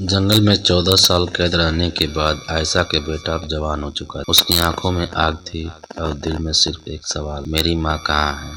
जंगल में 14 साल कैद रहने के बाद आयशा के बेटा अब जवान हो चुका था। उसकी आंखों में आग थी और दिल में सिर्फ एक सवाल, मेरी माँ कहाँ है।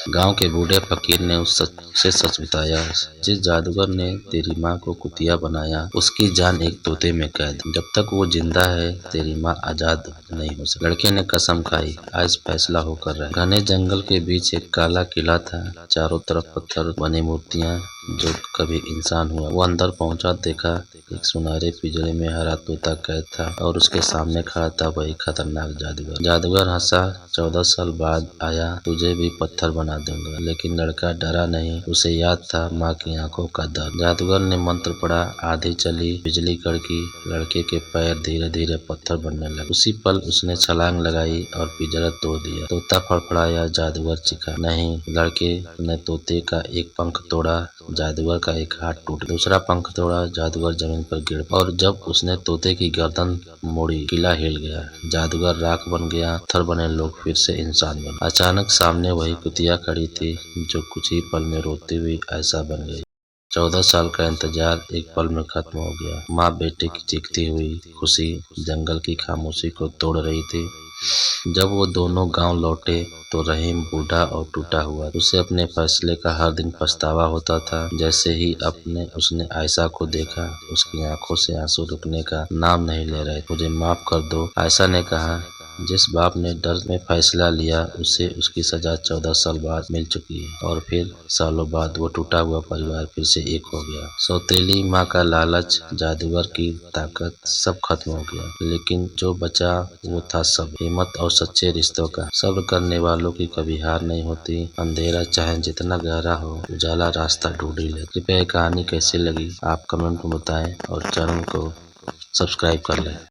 गांव के बूढ़े फकीर ने उसे सच बताया। जिस जादूगर ने तेरी माँ को कुतिया बनाया, उसकी जान एक तोते में कैद। जब तक वो जिंदा है तेरी माँ आजाद नहीं हो सकती। लड़के ने कसम खाई, आज फैसला होकर रहे। घने जंगल के बीच एक काला किला था, चारों तरफ पत्थर बनी मूर्तियाँ जो कभी इंसान हुआ। वो अंदर पहुंचा, देखा एक सुनहरे पिंजरे में हरा तोता कैद था और उसके सामने खड़ा था वही खतरनाक जादूगर। जादूगर हंसा, 14 साल बाद आया, तुझे भी पत्थर बना दूंगा। लेकिन लड़का डरा नहीं, उसे याद था माँ की आंखों का दर्द। जादूगर ने मंत्र पढ़ा, आंधी चली, बिजली कड़की, लड़के के पैर धीरे धीरे पत्थर बनने लगे। उसी पल उसने छलांग लगाई और पिंजरा तोड़ दिया। तोता फड़फड़ाया, जादूगर चीखा। नहीं, लड़के ने तोते का एक पंख तोड़ा, जादूगर का एक हाथ टूट, दूसरा पंख तोड़ा, जादूगर जमीन पर गिर। और जब उसने तोते की गर्दन मोड़ी, किला हिल गया। जादूगर राख बन गया, पत्थर बने लोग फिर से इंसान बने। अचानक सामने वही कुतिया खड़ी थी जो कुछ ही पल में रोती हुई आयशा बन गई। 14 साल का इंतजार एक पल में खत्म हो गया। माँ बेटे की चीखती हुई खुशी जंगल की खामोशी को तोड़ रही थी। जब वो दोनों गांव लौटे तो रहीम बूढ़ा और टूटा हुआ। उसे अपने फैसले का हर दिन पछतावा होता था। जैसे ही उसने आयशा को देखा, उसकी आंखों से आंसू रुकने का नाम नहीं ले रहे। मुझे माफ कर दो, आयशा ने कहा। जिस बाप ने डर में फैसला लिया, उसे उसकी सजा 14 साल बाद मिल चुकी है। और फिर सालों बाद वो टूटा हुआ परिवार फिर से एक हो गया। सौतेली माँ का लालच, जादूगर की ताकत, सब खत्म हो गया। लेकिन जो बचा वो था सब, हिम्मत और सच्चे रिश्तों का। सब्र करने वालों की कभी हार नहीं होती। अंधेरा चाहे जितना गहरा हो, उजाला रास्ता ढूंढ ही ले। कृपया ये कहानी कैसी लगी आप कमेंट में बताएं और चैनल को सब्सक्राइब कर लें।